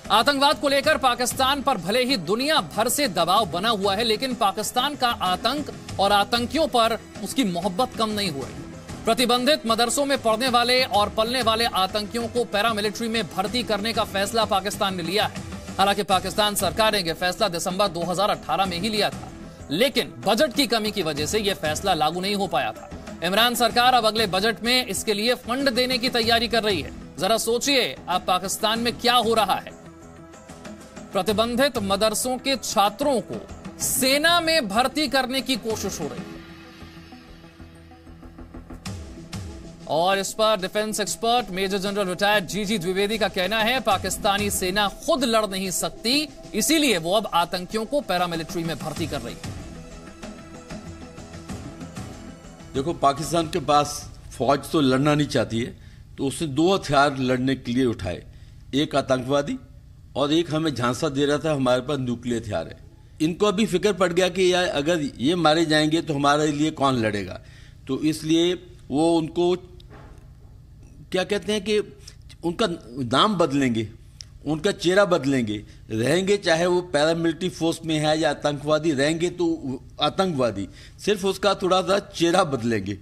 आतंकवाद को लेकर पाकिस्तान पर भले ही दुनिया भर से दबाव बना हुआ है, लेकिन पाकिस्तान का आतंक और आतंकियों पर उसकी मोहब्बत कम नहीं हुई। प्रतिबंधित मदरसों में पढ़ने वाले और पलने वाले आतंकियों को पैरामिलिट्री में भर्ती करने का फैसला पाकिस्तान ने लिया है। हालांकि पाकिस्तान सरकार ने यह फैसला दिसंबर 2018 में ही लिया था, लेकिन बजट की कमी की वजह से यह फैसला लागू नहीं हो पाया था। इमरान सरकार अब अगले बजट में इसके लिए फंड देने की तैयारी कर रही है। जरा सोचिए अब पाकिस्तान में क्या हो रहा है। प्रतिबंधित मदरसों के छात्रों को सेना में भर्ती करने की कोशिश हो रही है और इस पर defence expert major general retired GG Dwivedi का कहना है पाकिस्तानी सेना खुद लड़ नहीं सकती, इसीलिए वो अब आतंकियों को पैरामिलिट्री में भर्ती कर रही है। देखो, पाकिस्तान के पास फौज तो लड़ना नहीं चाहती है, तो उसने दो हथियार लड़ने के लिए उठाए, एक आतंकवादी और एक हमें झांसा दे रहा था हमारे पास न्यूक्लियर हथियार है। इनको अभी फिक्र पड़ गया कि यार अगर ये मारे जाएंगे तो हमारे लिए कौन लड़ेगा, तो इसलिए वो उनको क्या कहते हैं कि उनका नाम बदलेंगे, उनका चेहरा बदलेंगे, रहेंगे चाहे वो पैरामिलिट्री फोर्स में है या आतंकवादी, रहेंगे तो आतंकवादी, सिर्फ उसका थोड़ा सा चेहरा बदलेंगे।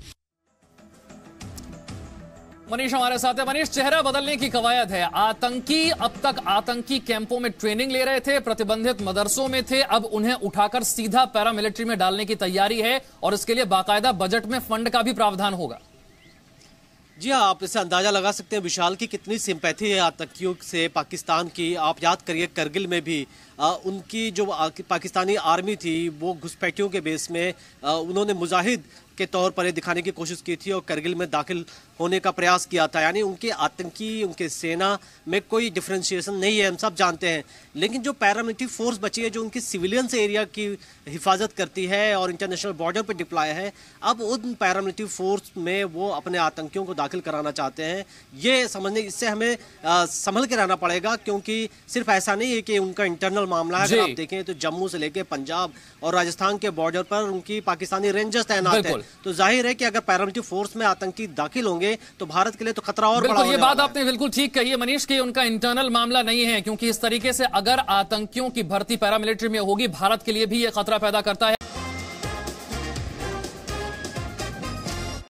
मनीष हमारे साथ है। मनीष, चेहरा बदलने की कवायद है। आतंकी अब तक आतंकी कैंपों में ट्रेनिंग ले रहे थे, प्रतिबंधित मदरसों में थे, अब उन्हें उठाकर सीधा पैरामिलिट्री में डालने की तैयारी है और इसके लिए बाकायदा बजट में फंड का भी प्रावधान होगा। जी हाँ, आप इससे अंदाजा लगा सकते हैं विशाल की कितनी सिंपैथी है आतंकियों से पाकिस्तान की। आप याद करिए करगिल में भी उनकी जो पाकिस्तानी आर्मी थी वो घुसपैठियों के बेस में उन्होंने मुजाहिद के तौर पर दिखाने की कोशिश की थी और करगिल में दाखिल होने का प्रयास किया था। यानी उनके आतंकी, उनके सेना में कोई डिफ्रेंशिएशन नहीं है, हम सब जानते हैं। लेकिन जो पैरामिलिट्री फोर्स बची है जो उनकी सिविलियंस एरिया की हिफाजत करती है और इंटरनेशनल बॉर्डर पर डिप्लॉय है, अब उन पैरामिलिट्री फोर्स में वो अपने आतंकियों को दाखिल कराना चाहते हैं। ये समझने, इससे हमें संभल के रहना पड़ेगा, क्योंकि सिर्फ ऐसा नहीं है कि उनका इंटरनल मामला है। अगर आप देखें तो जम्मू से लेकर पंजाब और राजस्थान के बॉर्डर पर उनकी पाकिस्तानी रेंजर्स तैनात हैं, तो जाहिर है कि अगर पैरामिलिट्री फोर्स में आतंकी दाखिल होंगे तो भारत के लिए तो खतरा और बड़ा। ये बात आपने बिल्कुल ठीक कही है मनीष कि उनका इंटरनल मामला नहीं है, क्योंकि इस तरीके से अगर आतंकियों की भर्ती पैरामिलिट्री में होगी भारत के लिए भी यह खतरा पैदा करता है।